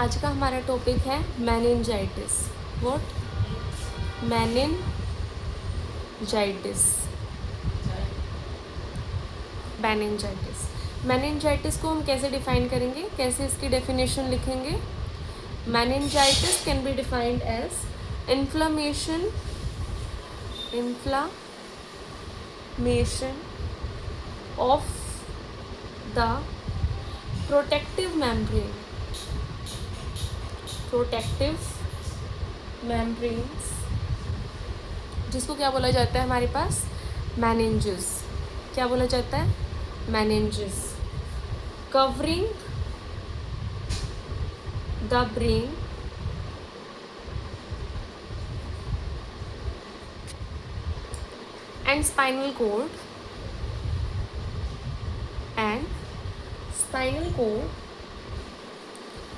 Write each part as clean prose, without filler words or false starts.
आज का हमारा टॉपिक है मेनिंजाइटिस। व्हाट? मेनिंजाइटिस। मेनिंजाइटिस को हम कैसे डिफाइन करेंगे, कैसे इसकी डेफिनेशन लिखेंगे? Meningitis can be defined as inflammation of the protective membranes, जिसको क्या बोला जाता है हमारे पास? मेनिंजेस। क्या बोला जाता है? Meninges. Covering the brain and spinal cord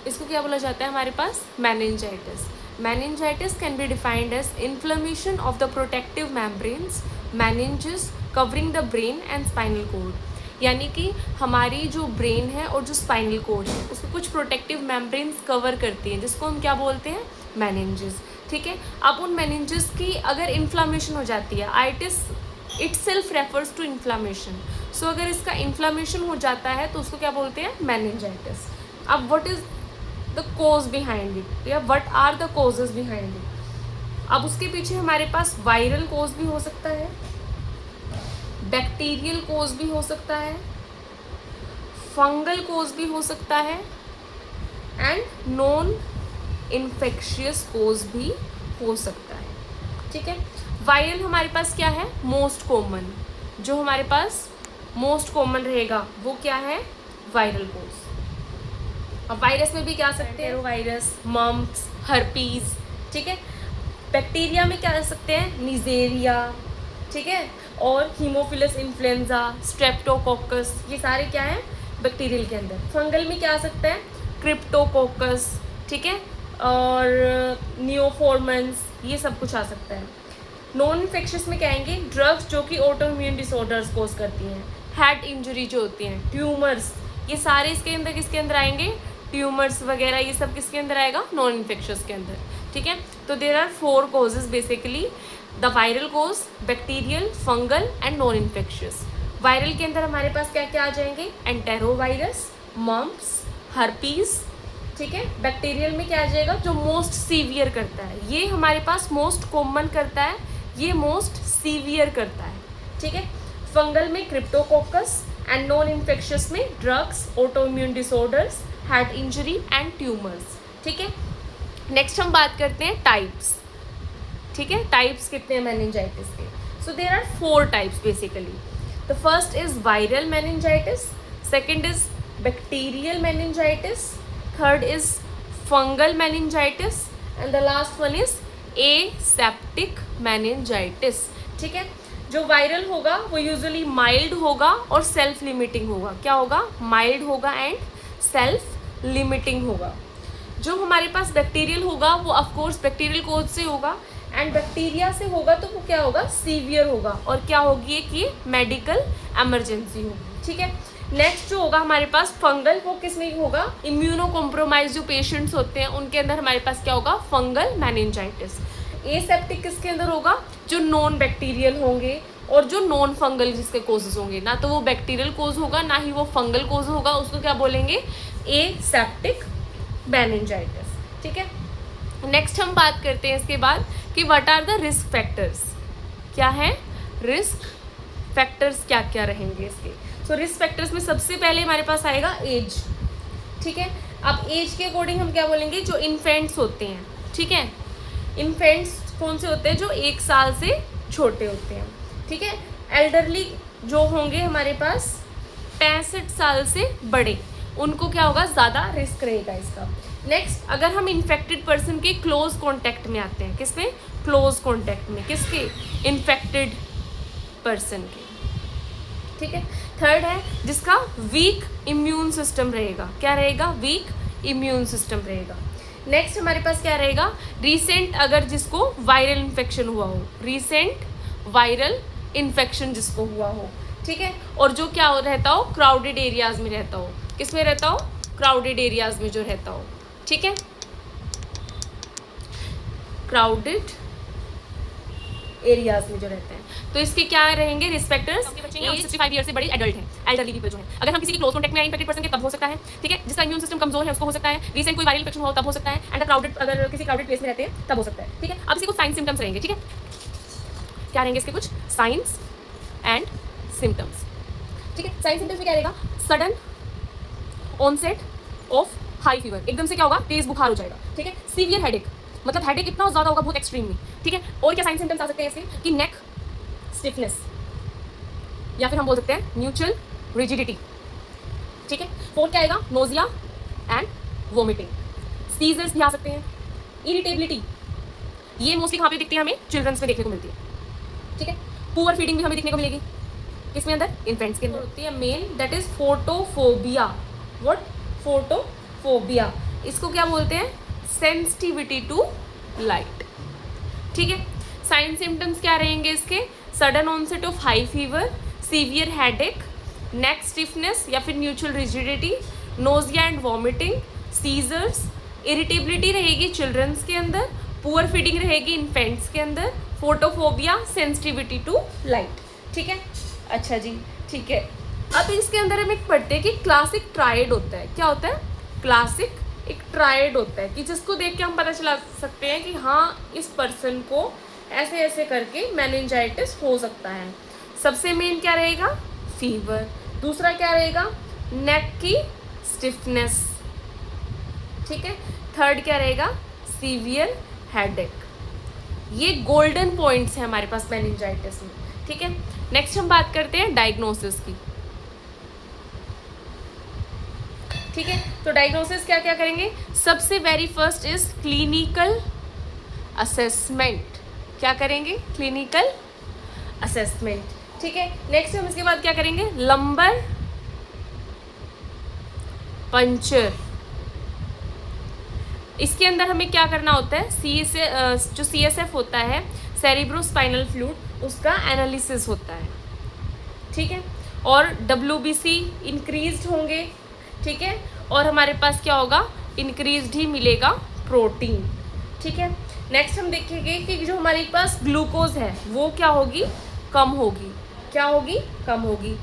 इसको क्या बोला जाता है हमारे पास? Meningitis. Meningitis can be defined as inflammation of the protective membranes, meninges covering the brain and spinal cord. यानी कि हमारी जो ब्रेन है और जो स्पाइनल कोड है उसको कुछ प्रोटेक्टिव मेम्ब्रेन्स कवर करती हैं, जिसको हम क्या बोलते हैं? मेनिंजेस। ठीक है। अब उन मेनिंजेस की अगर इन्फ्लामेशन हो जाती है, itis itself refers to inflammation, so अगर इसका इन्फ्लामेशन हो जाता है तो उसको क्या बोलते हैं? मेनिंजाइटिस। अब what is the cause behind it, या what are the causes behind it? अब उसके पीछे हमारे पास वायरल कोज भी हो सकता है, बैक्टीरियल कोज भी हो सकता है, फंगल कोज भी हो सकता है एंड नॉन इन्फेक्शियस कोज भी हो सकता है। ठीक है। वायरल हमारे पास क्या है? Most common. जो हमारे पास मोस्ट कॉमन रहेगा वो क्या है? वायरल कोज। अब वायरस में भी क्या आ सकते हैं? Virus, mumps, herpes. ठीक है। बैक्टीरिया में क्या आ सकते हैं? नीजेरिया। ठीक है। और हीमोफिलस इन्फ्लुएंजा, स्ट्रेप्टोकोकस, ये सारे क्या है? बैक्टीरियल के अंदर। फंगल में क्या आ सकता है? क्रिप्टोकोकस। ठीक है। और नियोफॉर्मन्स, ये सब कुछ आ सकता है। नॉन इन्फेक्शियस में क्या आएंगे? ड्रग्स जो कि ऑटो इम्यून डिसऑर्डर्स कोज करती हैं, हेड इंजरी जो होती हैं, ट्यूमर्स, ये सारे इसके अंदर किसके अंदर आएंगे? ट्यूमर्स वगैरह ये सब किसके अंदर आएगा? नॉन इन्फेक्शियस के अंदर। ठीक है। तो there are 4 causes basically, the viral cause, bacterial, fungal and non infectious. Viral के अंदर हमारे पास क्या क्या आ जाएंगे? Enterovirus, mumps, herpes. ठीक है। बैक्टीरियल में क्या आ जाएगा? जो मोस्ट सीवियर करता है, ये हमारे पास मोस्ट कॉमन करता है, ये मोस्ट सीवियर करता है। ठीक है। फंगल में क्रिप्टोकोकस एंड नॉन इन्फेक्शियस में drugs, auto immune disorders, head injury and tumours. ठीक है। नेक्स्ट हम बात करते हैं टाइप्स। ठीक है। टाइप्स कितने हैं मेनिंजाइटिस के? So there are 4 types basically. The first is viral meningitis, second is bacterial meningitis, third is fungal meningitis and the last one is aseptic meningitis. ठीक है। जो वायरल होगा वो यूजुअली माइल्ड होगा और सेल्फ लिमिटिंग होगा। क्या होगा? माइल्ड होगा एंड सेल्फ लिमिटिंग होगा। जो हमारे पास बैक्टीरियल होगा वो ऑफकोर्स बैक्टीरियल कोज से होगा, एंड बैक्टीरिया से होगा तो वो क्या होगा? सीवियर होगा, और क्या होगी? एक ये मेडिकल एमरजेंसी होगी। ठीक है। नेक्स्ट जो होगा हमारे पास फंगल, वो किस में होगा? इम्यूनो कॉम्प्रोमाइज जो पेशेंट्स होते हैं उनके अंदर हमारे पास क्या होगा? Fungal meningitis. एसेप्टिक किसके अंदर होगा? जो नॉन बैक्टीरियल होंगे और जो नॉन फंगल जिसके कोजेस होंगे, ना तो वो बैक्टीरियल कोज होगा ना ही वो फंगल कोज होगा, उसको क्या बोलेंगे? Aseptic meningitis. ठीक है। नेक्स्ट हम बात करते हैं इसके बाद कि what are the risk factors. क्या है? रिस्क फैक्टर्स क्या क्या रहेंगे इसके? सो रिस्क फैक्टर्स में सबसे पहले हमारे पास आएगा एज। ठीक है। अब एज के अकॉर्डिंग हम क्या बोलेंगे? जो इन्फेंट्स होते हैं। ठीक है। इन्फेंट्स कौन से होते हैं? जो 1 साल से छोटे होते हैं। ठीक है। एल्डरली जो होंगे हमारे पास 65 साल से बड़े, उनको क्या होगा? ज़्यादा रिस्क रहेगा इसका। नेक्स्ट, अगर हम इन्फेक्टेड पर्सन के क्लोज कॉन्टैक्ट में आते हैं, किसमें? क्लोज कॉन्टैक्ट में, किसके? इन्फेक्टेड पर्सन के। ठीक है। थर्ड है जिसका वीक इम्यून सिस्टम रहेगा। क्या रहेगा? वीक इम्यून सिस्टम रहेगा। नेक्स्ट हमारे पास क्या रहेगा? रीसेंट, अगर जिसको वायरल इन्फेक्शन हुआ हो, रीसेंट वायरल इन्फेक्शन जिसको हुआ हो। ठीक है। और जो क्या रहता हो? क्राउडेड एरियाज में रहता हो। किस में रहता हो? क्राउडेड एरियाज में जो रहता हो। ठीक है, क्राउडेड एरियाज में जो रहते हैं। तो इसके क्या रहेंगे रिस्पेक्टर्स, 65 ईयर से बड़े एडल्ट हैं, एल्डरली पीपल जो है। अगर हम किसी के क्लोज कॉन्टेक्ट में इन्फेक्टेड पर्सन के तब हो सकता है, ठीक है, जिसका इम्यून सिस्टम कमजोर है उसको हो सकता है, रिसेंट कोई वायरल इन्फेक्शन हो तब हो सकता है, एंड क्राउडेड, अगर किसी क्राउडेड प्लेस में रहते हैं तब हो सकता है, ठीक है। अब इसके कुछ साइन सिम्टम्स रहेंगे, ठीक है, क्या रहेंगे इसके कुछ साइंस एंड सिम्टम्स, ठीक है। साइन सिम्टम्स में क्या रहेगा, sudden onset of high fever, एकदम से क्या होगा, तेज बुखार हो जाएगा, ठीक है। सीवियर हेडेक, मतलब हेडेक इतना ज़्यादा होगा बहुत एक्सट्रीमली, ठीक है। और क्या साइन सिम्टम्स आ सकते हैं इसके, कि नेक स्टिफनेस, या फिर हम बोल सकते हैं म्यूचुअल रिजिडिटी, ठीक है। फोर्थ क्या आएगा, नोजिया एंड वोमिटिंग, सीजर्स भी आ सकते हैं, इरिटेबिलिटी, ये मोस्टली कहाँ पे दिखती है, हमें चिल्ड्रंस में देखने को मिलती है, ठीक है। पुअर फीडिंग भी हमें दिखने को मिलेगी, किसमें अंदर, इन्फेंट्स के अंदर होती है main, that is photophobia. What, photophobia, इसको क्या बोलते हैं, सेंसिटिविटी टू लाइट, ठीक है। साइन सिम्टम्स क्या रहेंगे इसके, sudden onset of high fever, severe headache, neck stiffness या फिर nuchal rigidity, nausea and vomiting, seizures, irritability रहेगी चिल्ड्रंस के अंदर, पुअर फीडिंग रहेगी इन्फेंट्स के अंदर, फोटोफोबिया, सेंसिटिविटी टू लाइट, ठीक है। अच्छा जी, ठीक है। अब इसके अंदर हम एक पढ़ते हैं कि क्लासिक ट्रायड होता है, क्या होता है, क्लासिक एक ट्रायड होता है, कि जिसको देख के हम पता चला सकते हैं कि हाँ इस पर्सन को ऐसे ऐसे करके मेनिंजाइटिस हो सकता है। सबसे मेन क्या रहेगा, फीवर, दूसरा क्या रहेगा, नेक की स्टिफनेस, ठीक है, थर्ड क्या रहेगा, सीवियर हेडेक। ये गोल्डन पॉइंट्स हैं हमारे पास मेनिंजाइटिस में, ठीक है। नेक्स्ट हम बात करते हैं डायग्नोसिस की, ठीक है। तो डायग्नोसिस क्या क्या करेंगे, सबसे very first is clinical assessment, क्या करेंगे, क्लिनिकल असेसमेंट, ठीक है। नेक्स्ट हम इसके बाद क्या करेंगे, लंबर पंचर, इसके अंदर हमें क्या करना होता है, जो CSF होता है, सेरिब्रोस्पाइनल फ्लूइड, उसका एनालिसिस होता है, ठीक है। और WBC इंक्रीज्ड होंगे, ठीक है, और हमारे पास क्या होगा, इंक्रीज्ड ही मिलेगा प्रोटीन, ठीक है। नेक्स्ट हम देखेंगे कि जो हमारे पास ग्लूकोज है वो क्या होगी, कम होगी, क्या होगी, कम होगी।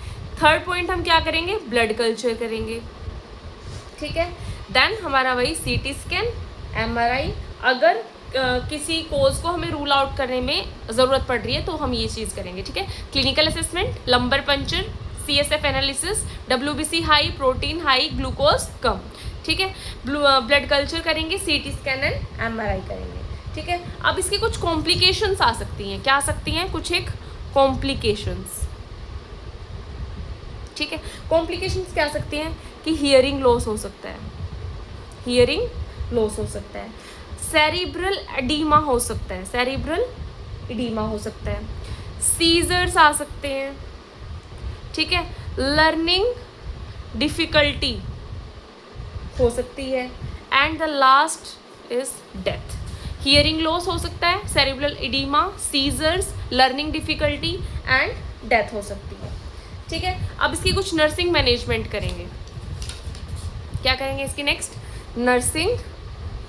थर्ड पॉइंट हम क्या करेंगे, ब्लड कल्चर करेंगे, ठीक है। देन हमारा वही CT स्कैन, MRI, अगर किसी कोज को हमें रूल आउट करने में ज़रूरत पड़ रही है तो हम ये चीज़ करेंगे, ठीक है। Clinical assessment, lumbar puncture, CSF analysis, WBC high, protein high, glucose कम, ठीक है। ब्लड कल्चर करेंगे, CT स्कैन एंड MRI करेंगे, ठीक है। अब इसकी कुछ कॉम्प्लिकेशंस आ सकती हैं, क्या आ सकती हैं, कुछ एक कॉम्प्लिकेशंस, ठीक है। कॉम्प्लिकेशंस क्या आ सकती हैं, कि हियरिंग लॉस हो सकता है, हियरिंग लॉस हो सकता है, सेरिब्रल एडीमा हो सकता है, सेरिब्रल एडीमा हो सकता है, सीजर्स आ सकते हैं, ठीक है, लर्निंग डिफिकल्टी हो सकती है, and the last is death. Hearing loss हो सकता है, cerebral oedema, seizures, learning difficulty and death हो सकती है, ठीक है। अब इसकी कुछ नर्सिंग मैनेजमेंट करेंगे, क्या करेंगे इसकी next, nursing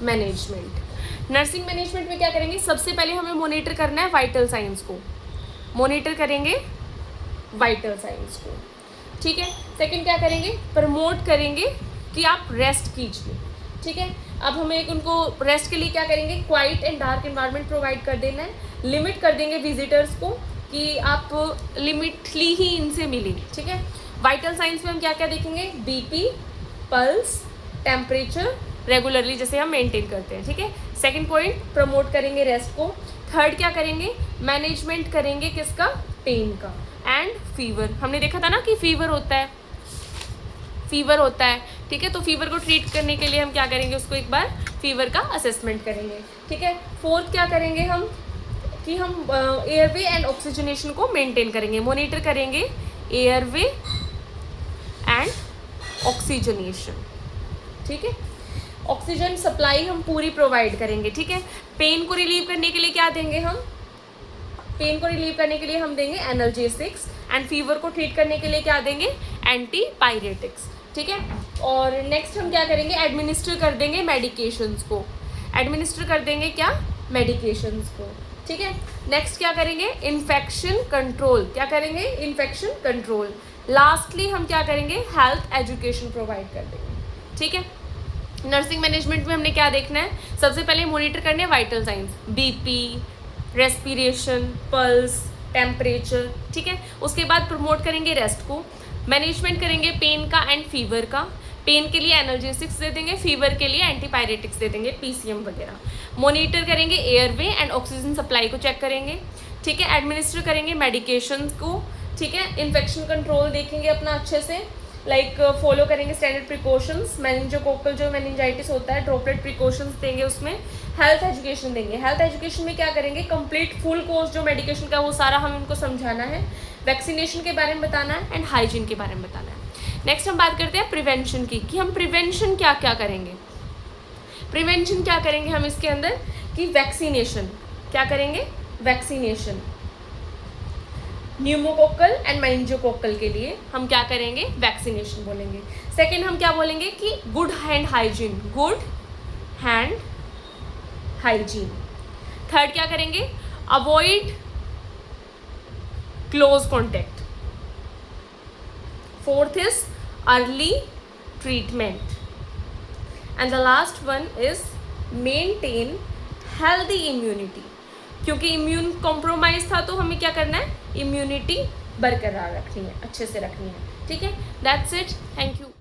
management. Nursing management में क्या करेंगे, सबसे पहले हमें मॉनिटर करना है वाइटल साइंस को, मॉनिटर करेंगे वाइटल साइंस को, ठीक है। सेकंड क्या करेंगे, प्रमोट करेंगे कि आप रेस्ट कीजिए, ठीक है। अब हमें एक उनको रेस्ट के लिए क्या करेंगे, quiet and dark environment provide कर देना है, लिमिट कर देंगे विजिटर्स को कि आप लिमिटली ही इनसे मिलें, ठीक है। वाइटल साइंस में हम क्या क्या देखेंगे, BP, पल्स, टेम्परेचर रेगुलरली जैसे हम मेंटेन करते हैं, ठीक है। सेकंड पॉइंट, प्रमोट करेंगे रेस्ट को। थर्ड क्या करेंगे, मैनेजमेंट करेंगे किसका, पेन का एंड फीवर। हमने देखा था ना कि फीवर होता है, फीवर होता है, ठीक है। तो फीवर को ट्रीट करने के लिए हम क्या करेंगे, उसको एक बार फीवर का असेसमेंट करेंगे, ठीक है। फोर्थ क्या करेंगे हम, कि हम एयरवे एंड ऑक्सीजनेशन को मेंटेन करेंगे, मॉनिटर करेंगे एयरवे एंड ऑक्सीजनेशन, ठीक है। ऑक्सीजन सप्लाई हम पूरी प्रोवाइड करेंगे, ठीक है। पेन को रिलीव करने के लिए क्या देंगे हम, पेन को रिलीव करने के लिए हम देंगे एनाल्जेसिक्स, एंड फीवर को ट्रीट करने के लिए क्या देंगे, एंटीपायरेटिक्स, ठीक है। और नेक्स्ट हम क्या करेंगे, एडमिनिस्टर कर देंगे मेडिकेशंस को, एडमिनिस्टर कर देंगे क्या, मेडिकेशंस को, ठीक है। नेक्स्ट क्या करेंगे, इन्फेक्शन कंट्रोल, क्या करेंगे, इन्फेक्शन कंट्रोल। लास्टली हम क्या करेंगे, हेल्थ एजुकेशन प्रोवाइड कर देंगे, ठीक है। नर्सिंग मैनेजमेंट में हमने क्या देखना है, सबसे पहले मॉनिटर करने हैं vital science, BP, respiration, pulse, temperature, ठीक है। उसके बाद प्रमोट करेंगे रेस्ट को, मैनेजमेंट करेंगे पेन का एंड फीवर का, पेन के लिए एनाल्जेसिक्स दे देंगे, फीवर के लिए एंटीपायरेटिक्स दे देंगे, पीसीएम वगैरह। मॉनिटर करेंगे एयरवे एंड ऑक्सीजन सप्लाई को चेक करेंगे, ठीक है। एडमिनिस्टर करेंगे मेडिकेशन को, ठीक है। इन्फेक्शन कंट्रोल देखेंगे अपना अच्छे से, लाइक फॉलो करेंगे स्टैंडर्ड प्रिकॉशंस, मेनिंजोकोकल जो मेनिंजाइटिस होता है ड्रॉपलेट प्रिकॉशंस देंगे उसमें। हेल्थ एजुकेशन देंगे, हेल्थ एजुकेशन में क्या करेंगे, कंप्लीट फुल कोर्स जो मेडिकेशन का वो सारा हमें उनको समझाना है, वैक्सीनेशन के बारे में बताना है एंड हाइजीन के बारे में बताना है। नेक्स्ट हम बात करते हैं प्रिवेंशन की, कि हम प्रिवेंशन क्या क्या करेंगे। प्रिवेंशन क्या करेंगे हम इसके अंदर, कि वैक्सीनेशन, क्या करेंगे, वैक्सीनेशन न्यूमोकोकल एंड मेनिंजोकोकल के लिए हम क्या करेंगे, वैक्सीनेशन बोलेंगे। सेकेंड हम क्या बोलेंगे कि good hand hygiene, good hand hygiene. Third क्या करेंगे, avoid close contact. Fourth is early treatment and the last one is maintain healthy immunity, क्योंकि इम्यून कॉम्प्रोमाइज था तो हमें क्या करना है, इम्यूनिटी बरकरार रखनी है, अच्छे से रखनी है, ठीक है। That's it, thank you.